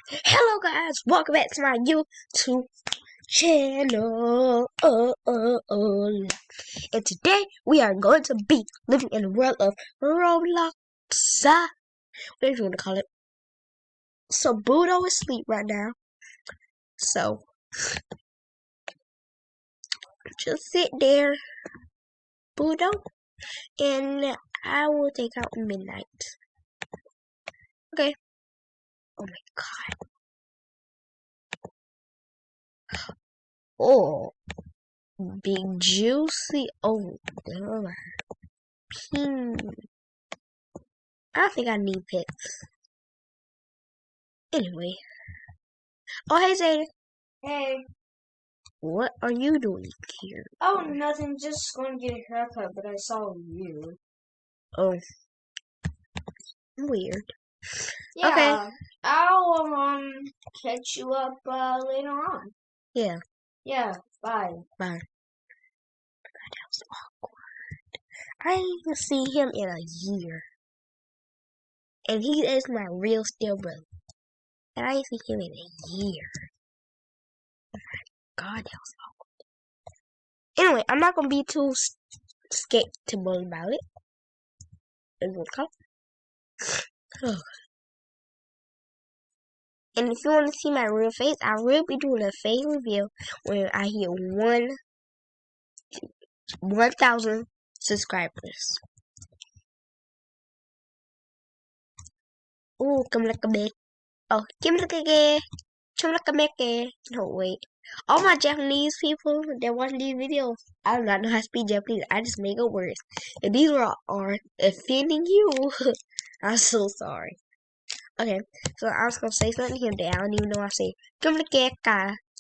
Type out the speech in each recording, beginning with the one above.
Hello guys, welcome back to my YouTube channel. And today we are going to be living in the world of Roblox. What do you want to call it? So Budo is asleep right now. So just sit there, Budo, and I will take out midnight. Okay. Oh my god. Oh, big juicy. Oh, pink. I don't think I need pets. Anyway. Oh, hey, Zayden. Hey. What are you doing here? Oh, nothing. Just going to get a haircut, but I saw you. Oh. Weird. Yeah. Okay. I'll catch you up later on. Yeah. Yeah. Bye. Bye. That was awkward. I ain't even seen him in a year. And he is my real still brother. And I ain't seen him in a year. Oh my god, that was awkward. Anyway, I'm not gonna be too skeptical about it. And if you want to see my real face, I will be doing a face reveal when I hit 1,000 subscribers. Ooh, come like a bit. Oh, give me the no, wait. All my Japanese people that watch these videos, I do not know how to speak Japanese. I just make up words. If these are offending you, I'm so sorry. Okay, so I was gonna say something here that I don't even know how to say. Kumleke,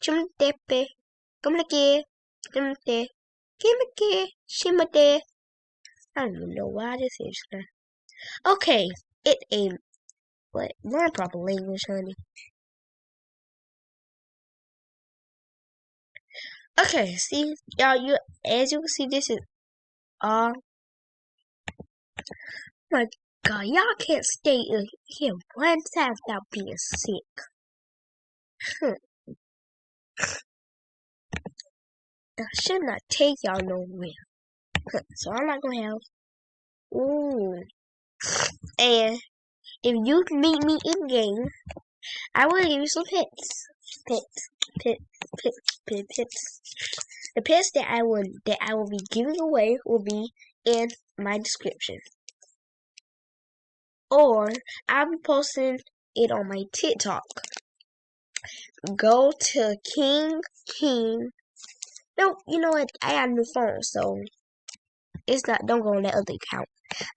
chumtepe, kumleke, chumte, kimake, shimate. I don't even know why this is. Okay, it ain't. But learn proper language, honey. Okay, see, y'all, as you can see, this is my god, y'all can't stay here one time without being sick. I should not take y'all nowhere. So I'm not gonna have. Ooh. And if you meet me in game, I will give you some pets. Pets. The pets that I will be giving away will be in my description. Or I'll be posting it on my TikTok. Go to King. No, you know what? I got a new phone, so it's not. Don't go on that other account.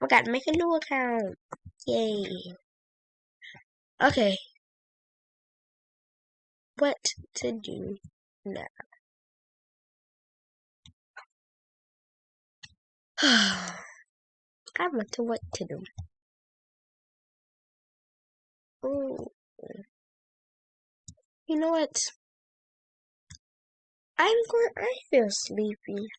I got to make a new account. Yay! Okay, what to do now? I don't know what to do. Ooh. You know what? I feel sleepy.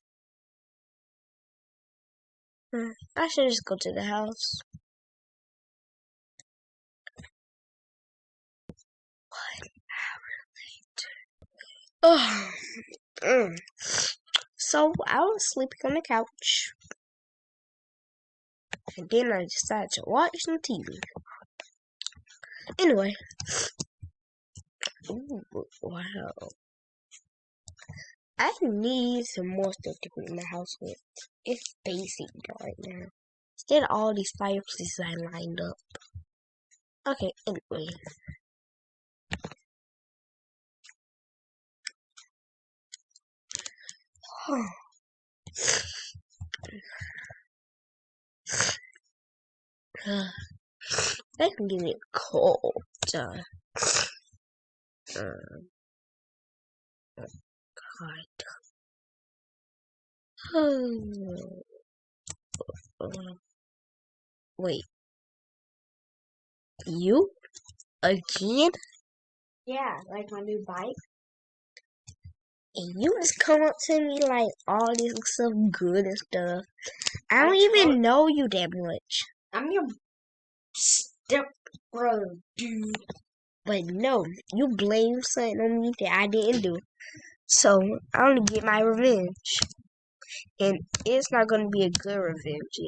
I should just go to the house. 1 hour later. So I was sleeping on the couch. And then I decided to watch some TV. Anyway. Ooh, wow. I need some more stuff to put in my house with. It's basic right now. Instead of all these fireplaces I lined up. Okay, anyway. That can get me cold. God. Wait. You? Again? Yeah, like my new bike. And you just come up to me like all this stuff good and stuff. I don't even know you that much. I'm your step brother, dude. But no, you blame something on me that I didn't do. So I'm gonna get my revenge. And it's not gonna be a good revenge either.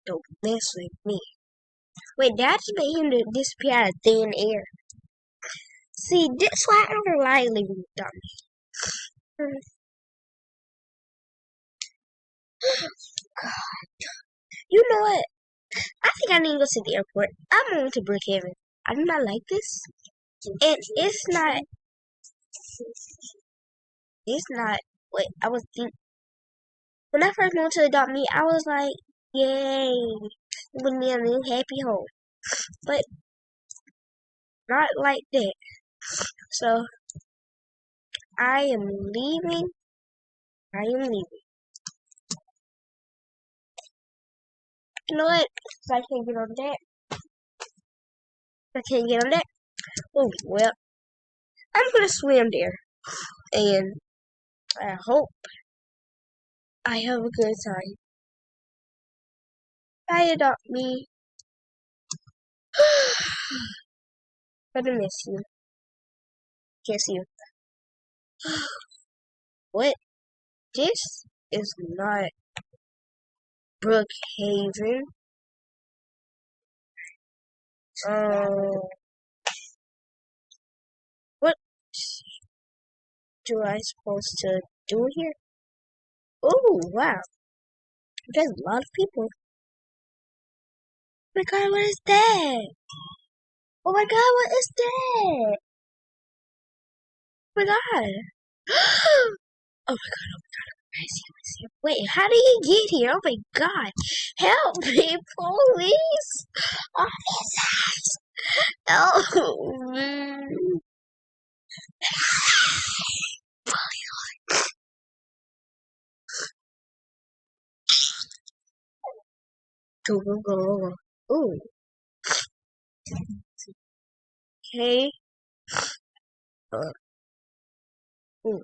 Don't mess with me. Wait, did I just make him to disappear out of thin air? See, that's why I don't like living with dummies. You know what? I think I need to go to the airport. I'm going to Brookhaven. I do not like this. And it's not what I was thinking. When I first moved to Adopt Me, I was like, yay, I'm going to be a new happy home. But not like that. So, I am leaving. I am leaving. You know what? So I can't get on that. I can't get on that. Oh, well, I'm going to swim there. And I hope I have a good time. Bye, Adopt Me. I'm gonna miss you. Kiss you. What? This is not Brookhaven. What do I supposed to do here? Oh, wow. There's a lot of people. Oh my god, what is that? Oh my god, what is that? Oh my god. Oh my god. I see. Wait, how did he get here? Oh my god. Help me, police. Officers. Help me. Go. Ooh. Okay. Ooh.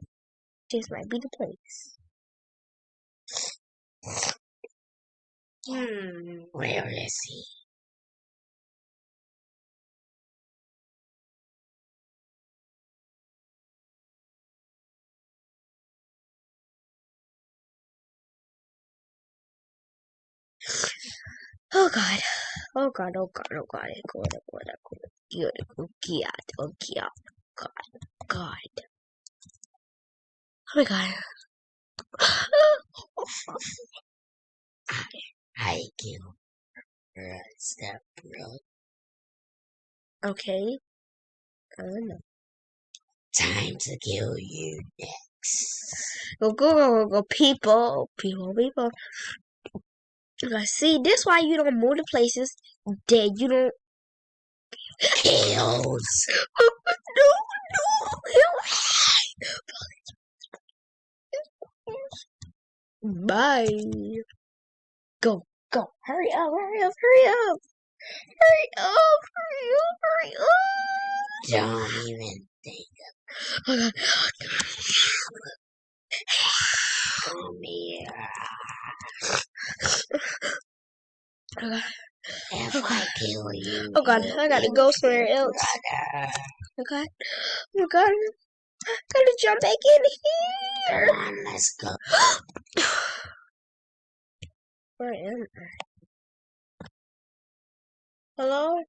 This might be the place. Where is he? Oh god. Oh god. God. Oh my god. I kill step bro. Okay. No. Time to kill you next. Go, people. See, this why you don't move to places that you don't kills. No. Bye. Go. Hurry up. Don't even think of it. Come here. If I kill you, oh god, I gotta go somewhere else. Okay. Oh god, I gotta jump back in here. Come on, let's go. Where am I? Hello?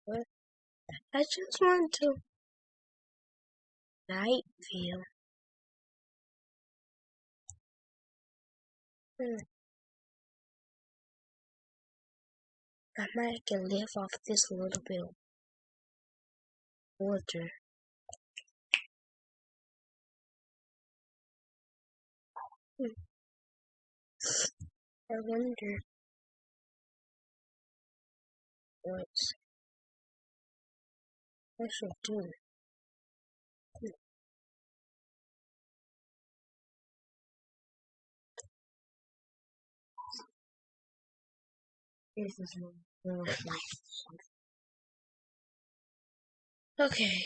What? I just want to night view. I might can live off this little bit of water. I wonder. once. I should do. This is my okay.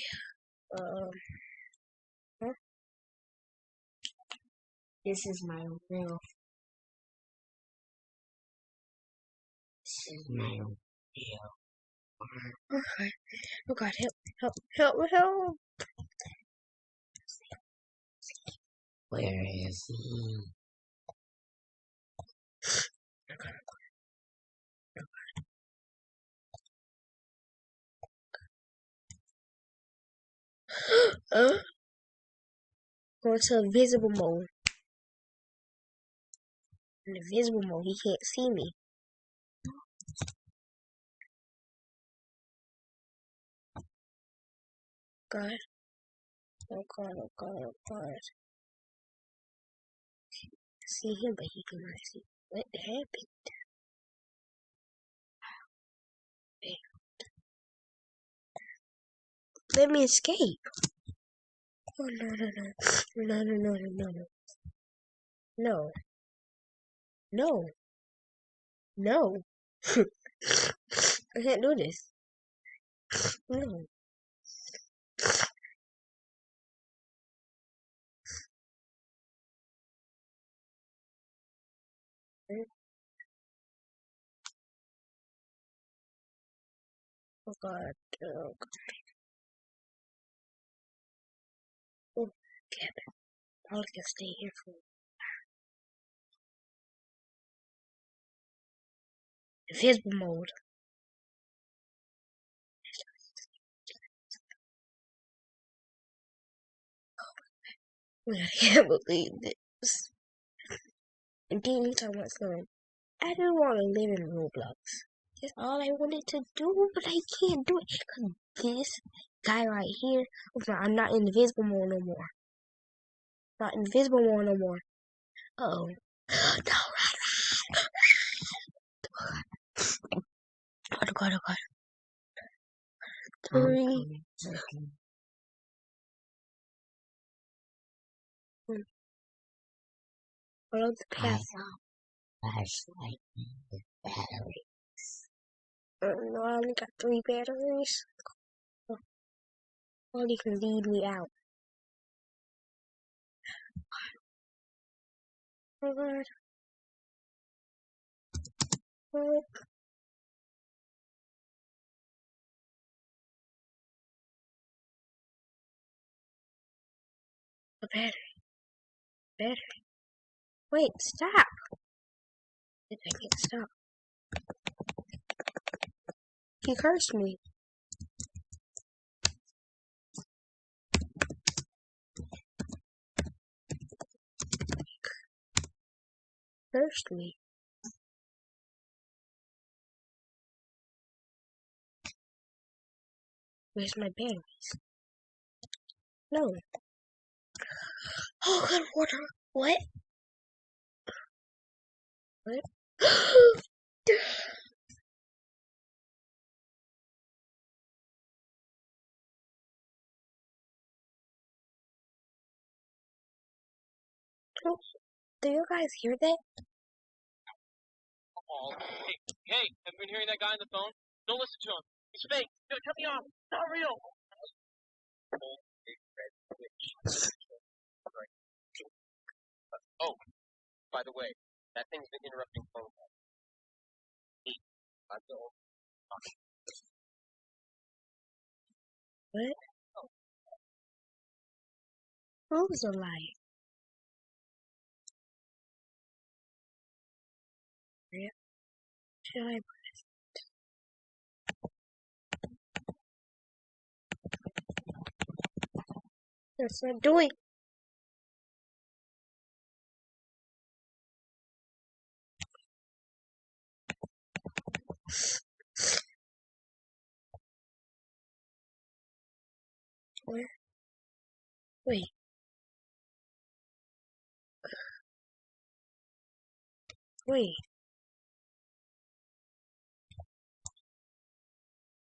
Huh? This is my real. This is my real. Okay. Oh God, help! Where is he? Go to invisible mode. In invisible mode, he can't see me. God. Oh God, oh God, oh God. See him, but he cannot see. What happened? Let me escape. Oh no, no, no. No, no, no, no, no, no. No. No. I can't do this. No. Oh God. Oh God. Oh, cabin. Probably can stay here for invisible mode. I can't believe this. And then you talking about something. I didn't want to live in Roblox. That's all I wanted to do, but I can't do it because this guy right here. I'm not in invisible mode no more. Not invisible mode no more. Uh-oh. No, oh God, oh God. 3. Follow the path. Flashlight with batteries. No, I only got 3 batteries. Oh, you can lead me out. Oh God. Oh. A battery. Battery. Wait, stop. I can't stop. He cursed me. Cursed me. Where's my batteries? No. Oh, good water. What? What? Do you guys hear that? Hey, have you been hearing that guy on the phone? Don't listen to him. He's fake. No, cut me off. It's not real. Oh, by the way, that thing's been interrupting phone calls. What? Who's a liar? Yeah. Should I? That's not doing. Where? Wait. Wait.